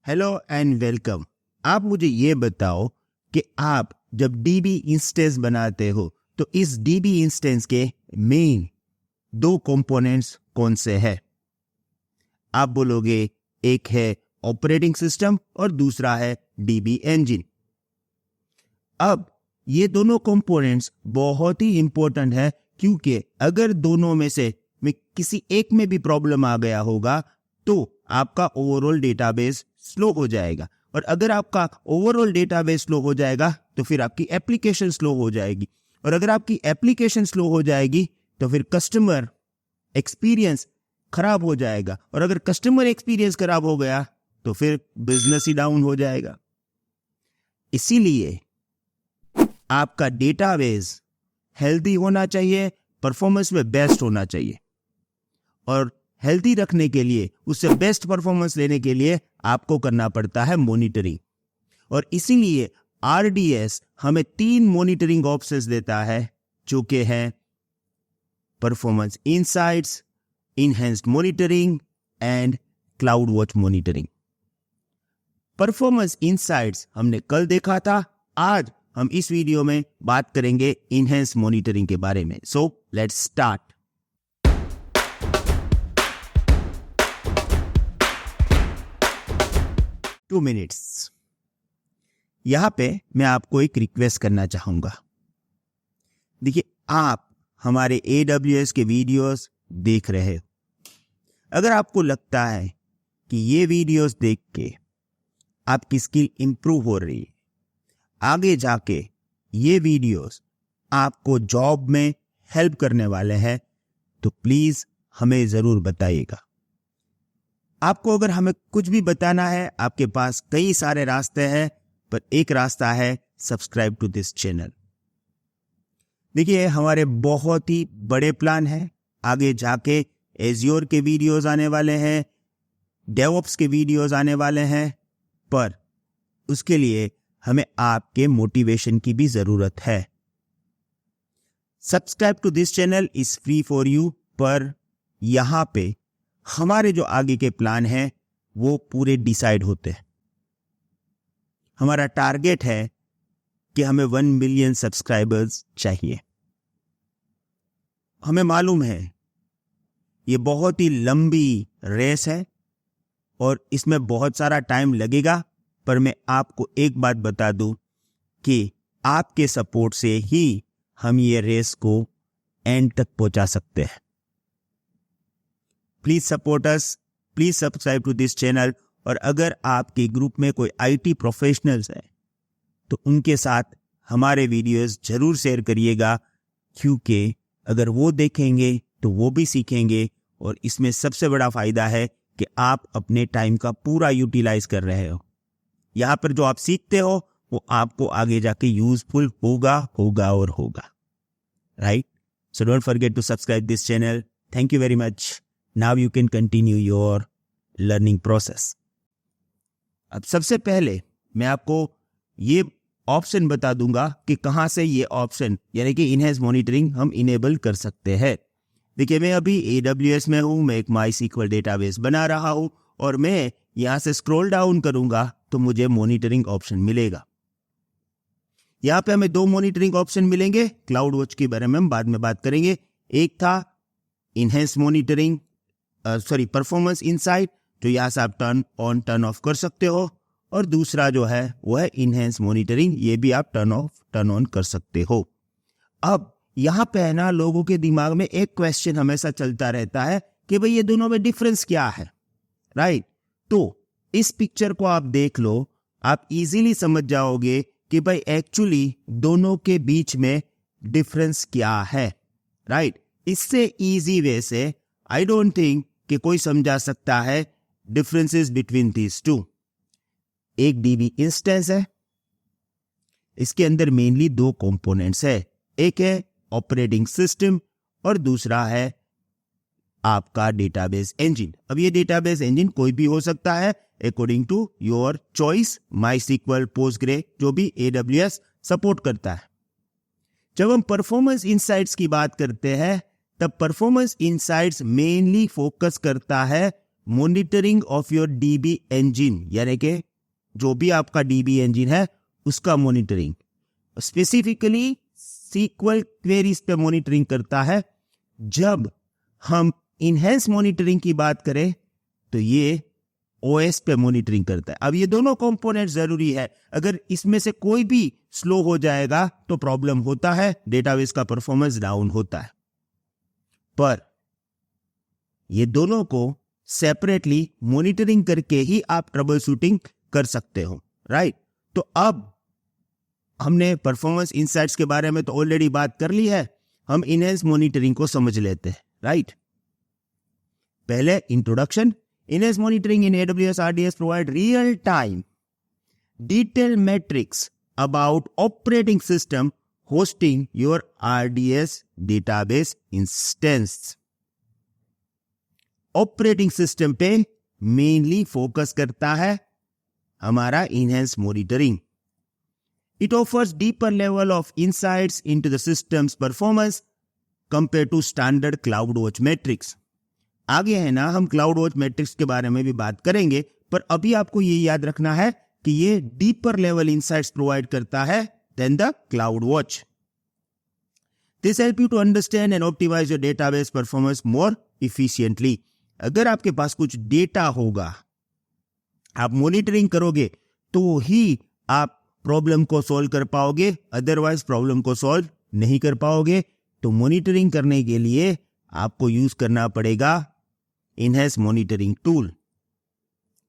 Hello and welcome. आप मुझे ये बताओ कि आप जब DB इंस्टेंस बनाते हो तो इस DB इंस्टेंस के मेन दो कंपोनेंट्स कौन से हैं? आप बोलोगे एक है ऑपरेटिंग सिस्टम और दूसरा है DB इंजन। अब ये दोनों कंपोनेंट्स बहुत ही इंपॉर्टेंट है, क्योंकि अगर दोनों में से किसी एक में भी प्रॉब्लम आ गया होगा तो आपका ओवरऑल डेटाबेस स्लो हो जाएगा, और अगर आपका ओवरऑल डेटाबेस स्लो हो जाएगा तो फिर आपकी एप्लीकेशन स्लो हो जाएगी, और अगर आपकी एप्लीकेशन स्लो हो जाएगी तो फिर कस्टमर एक्सपीरियंस खराब हो जाएगा, और अगर कस्टमर एक्सपीरियंस खराब हो गया तो फिर बिजनेस ही डाउन हो जाएगा। इसीलिए आपका डेटाबेस हेल्दी होना चाहिए, परफॉर्मेंस में बेस्ट होना चाहिए, और हेल्दी रखने के लिए, उससे बेस्ट परफॉर्मेंस लेने के लिए आपको करना पड़ता है मॉनिटरिंग। और इसीलिए RDS हमें 3 मॉनिटरिंग ऑप्शंस देता है, जो कि हैं performance insights, enhanced monitoring and cloud watch monitoring. Performance insights हमने कल देखा था, आज हम इस वीडियो में बात करेंगे इनहेंस्ड मॉनिटरिंग के बारे में। So let's start. Two minutes. यहां पे मैं आपको एक रिक्वेस्ट करना चाहूंगा। देखिए, आप हमारे AWS के वीडियोस देख रहे हो। अगर आपको लगता है कि ये वीडियोस देख के आपकी स्किल इंप्रूव हो रही है, आगे जाके ये वीडियोस आपको जॉब में हेल्प करने वाले हैं, तो प्लीज हमें जरूर बताइएगा। आपको अगर हमें कुछ भी बताना है, आपके पास कई सारे रास्ते हैं, पर एक रास्ता है सब्सक्राइब टू दिस चैनल। देखिए, हमारे बहुत ही बड़े प्लान हैं। आगे जाके एज्योर के वीडियोस आने वाले हैं, डेवऑप्स के वीडियोस आने वाले हैं, पर उसके लिए हमें आपके मोटिवेशन की भी जरूरत है। Subscribe to this channel is free for you, पर यहां पे हमारे जो आगे के प्लान हैं वो पूरे डिसाइड होते हैं। हमारा टारगेट है कि हमें 1 मिलियन सब्सक्राइबर्स चाहिए। हमें मालूम है ये बहुत ही लंबी रेस है और इसमें बहुत सारा टाइम लगेगा, पर मैं आपको एक बात बता दूं कि आपके सपोर्ट से ही हम ये रेस को एंड तक पहुंचा सकते हैं। Please support us, please subscribe to this channel. और अगर आपके ग्रुप में कोई IT प्रोफेशनल्स है तो उनके साथ हमारे वीडियोस जरूर शेयर करिएगा, क्योंकि अगर वो देखेंगे तो वो भी सीखेंगे, और इसमें सबसे बड़ा फायदा है कि आप अपने टाइम का पूरा यूटिलाइज कर रहे हो। यहाँ पर जो आप सीखते हो वो आपको आगे जाके यूजफुल होगा और होगा, right? So don't forget to subscribe this channel. Thank you very much. Now you can continue your learning process. अब सबसे पहले मैं आपको ये ऑप्शन बता दूंगा कि कहां से ये ऑप्शन यानी कि इनहेंस मॉनिटरिंग हम इनेबल कर सकते हैं। देखिए, मैं अभी AWS में हूं, मैं एक MySQL डेटाबेस बना रहा हूं, और मैं यहां से स्क्रॉल डाउन करूंगा तो मुझे मॉनिटरिंग ऑप्शन मिलेगा। यहां पे हमें 2 मॉनिटरिंग ऑप्शन मिलेंगे। क्लाउड वॉच के बारे में हम बाद में बात करेंगे। एक था इनहेंस मॉनिटरिंग, परफॉर्मेंस इनसाइट, जो यहां से आप टर्न ऑन टर्न ऑफ कर सकते हो, और दूसरा जो है वो है इनहेंस मॉनिटरिंग, ये भी आप टर्न ऑफ टर्न ऑन कर सकते हो। अब यहां पे है ना, लोगों के दिमाग में एक क्वेश्चन हमेशा चलता रहता है कि भाई ये दोनों में डिफरेंस क्या है, राइट? तो इस पिक्चर को आप देख लो, आप इजीली समझ जाओगे कि भाई एक्चुअली दोनों के बीच में डिफरेंस क्या है, राइट? इससे इजी वे से आई डोंट थिंक कि कोई समझा सकता है डिफरेंसेस बिटवीन दीज टू। एक DB इंस्टेंस है, इसके अंदर मेनली 2 कंपोनेंट्स है। एक है ऑपरेटिंग सिस्टम और दूसरा है आपका डेटाबेस इंजन। अब ये डेटाबेस इंजन कोई भी हो सकता है according to your choice, MySQL, Postgre, जो भी AWS सपोर्ट करता है। जब हम परफॉर्मेंस इनसाइट्स की बात करते हैं, तब परफॉर्मेंस इनसाइट्स मेनली फोकस करता है monitoring of your dB engine, यानी कि जो भी आपका डीबी इंजन है उसका मॉनिटरिंग, स्पेसिफिकली सीक्वल क्वेरीज पे मॉनिटरिंग करता है। जब हम इनहेंस मॉनिटरिंग की बात करें तो ये ओएस पे मॉनिटरिंग करता है। अब ये दोनों कंपोनेंट जरूरी है, अगर इसमें से कोई भी स्लो हो जाएगा तो प्रॉब्लम होता है, डेटाबेस का परफॉर्मेंस डाउन होता है। पर ये दोनों को सेपरेटली मॉनिटरिंग करके ही आप ट्रबल शूटिंग कर सकते हो, राइट। तो अब हमने परफॉर्मेंस इनसाइट्स के बारे में तो ऑलरेडी बात कर ली है, हम इनहेंस मॉनिटरिंग को समझ लेते हैं, राइट। पहले introduction. Enhanced monitoring in AWS RDS provide real-time detailed metrics about operating system hosting your RDS database instance. Operating system पे mainly focus करता है हमारा enhanced monitoring. It offers deeper level of insights into the system's performance compared to standard CloudWatch metrics. आगे है ना, हम cloud watch matrix के बारे में भी बात करेंगे, पर अभी आपको ये याद रखना है कि ये डीपर लेवल इनसाइट्स प्रोवाइड करता है then the CloudWatch. This help you to understand and optimise your database performance more efficiently. अगर आपके पास कुछ डेटा होगा, आप मॉनिटरिंग करोगे तो ही आप प्रॉब्लम को सॉल्व कर पाओगे, अदरवाइज प्रॉब्लम को सॉल्व नहीं कर पाओगे। तो मॉनिटरिंग करने के लिए आपको यूज करना पड़ेगा इनहेंस मॉनिटरिंग टूल।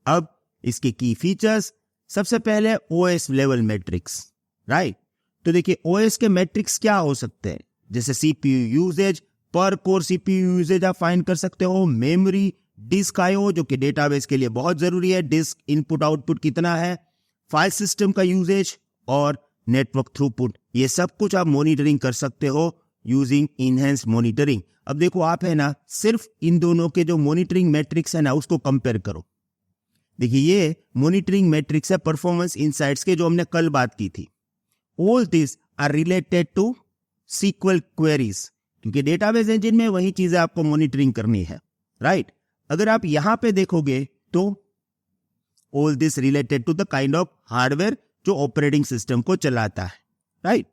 अब इसके की फीचर्स, सबसे पहले ओएस लेवल मैट्रिक्स, राइट। तो देखिए ओएस के मैट्रिक्स क्या हो सकते हैं, जैसे सीपीयू यूजेज, पर कोर सीपीयू यूजेज आप फाइंड कर सकते हो, मेमोरी, डिस्क आईओ जो कि डेटाबेस के लिए बहुत जरूरी है, डिस्क इनपुट आउटपुट कितना है, फाइल सिस्टम का यूजेज और नेटवर्क थ्रूपुट, ये सब कुछ आप मॉनिटरिंग कर सकते हो यूजिंग इनहेंस मॉनिटरिंग। अब देखो आप है ना, सिर्फ इन दोनों के जो मॉनिटरिंग मैट्रिक्स है ना उसको कंपेयर करो। देखिए ये मॉनिटरिंग मैट्रिक्स है परफॉर्मेंस इनसाइट्स के, जो हमने कल बात की थी। All this are related to SQL queries, क्योंकि डेटाबेस इंजन में वही चीजें आपको मॉनिटरिंग करनी है, राइट। अगर आप यहां पे देखोगे तो all this related to the kind of hardware जो ऑपरेटिंग सिस्टम को चलाता है, राइट।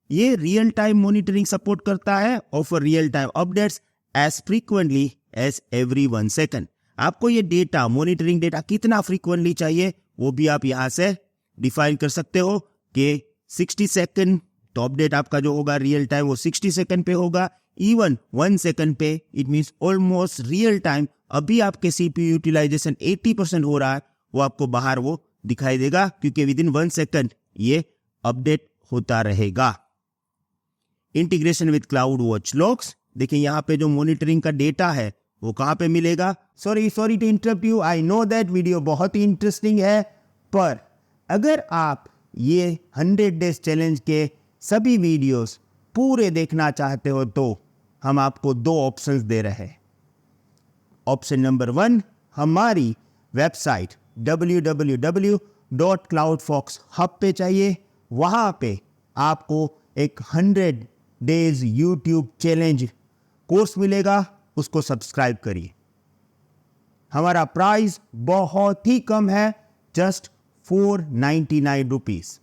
ये रियल टाइम मॉनिटरिंग सपोर्ट करता है, offer real time updates as frequently as every 1 second. आपको ये डेटा, मॉनिटरिंग डेटा कितना फ्रीक्वेंटली चाहिए वो भी आप यहां से डिफाइन कर सकते हो कि 60 सेकंड तो अपडेट आपका जो होगा रियल टाइम वो 60 सेकंड पे होगा, इवन 1 सेकंड पे, it means almost real time. अभी आपके सीपीयू यूटिलाइजेशन 80% हो रहा है, वो आपको बाहर वो दिखाई देगा, क्योंकि विद इन 1 सेकंड ये अपडेट होता रहेगा। Integration with cloud watch logs, देखिए यहाँ पे जो मॉनिटरिंग का डेटा है वो कहाँ पे मिलेगा। Sorry to interrupt you, I know that video बहुत ही इंटरेस्टिंग है, पर अगर आप ये 100 डेज चैलेंज के सभी वीडियोस पूरे देखना चाहते हो तो हम आपको 2 ऑप्शंस दे रहे हैं। ऑप्शन नंबर 1, हमारी वेबसाइट www.cloudfoxhub पे चाहिए, वहाँ पे आपको एक 100 डेज यूट्यूब चैलेंज कोर्स मिलेगा, उसको सब्सक्राइब करिए। हमारा प्राइस बहुत ही कम है, जस्ट 499 रुपीज।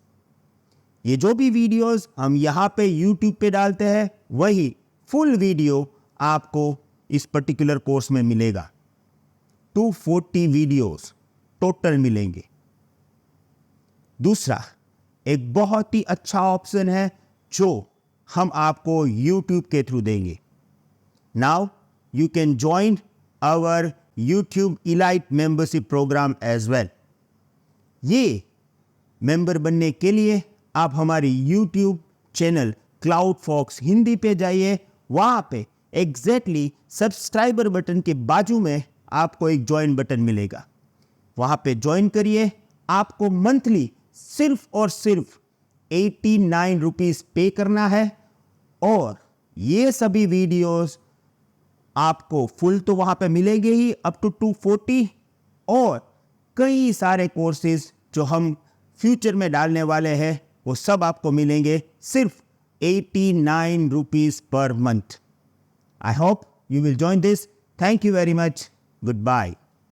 ये जो भी वीडियोस हम यहाँ पे यूट्यूब पे डालते हैं वही फुल वीडियो आपको इस पर्टिकुलर कोर्स में मिलेगा। 240 वीडियोस टोटल मिलेंगे। दूसरा, एक बहुत ही अच्छा ऑप्शन है जो हम आपको यूट्यूब के थ्रू देंगे। Now you can join our YouTube elite membership program as well. ये मेंबर बनने के लिए आप हमारी YouTube channel Cloud Fox Hindi पे जाइए, वहां पे एग्जैक्टली सब्सक्राइबर बटन के बाजू में आपको एक ज्वाइन बटन मिलेगा, वहां पे ज्वाइन करिए। आपको मंथली सिर्फ और सिर्फ 89 रुपीज पे करना है, और ये सभी वीडियोस आपको फुल तो वहां पे मिलेंगे ही, अप टू 240, और कई सारे कोर्सेज जो हम फ्यूचर में डालने वाले हैं वो सब आपको मिलेंगे सिर्फ 89 rupees per month. I hope you will join this. Thank you very much. Goodbye.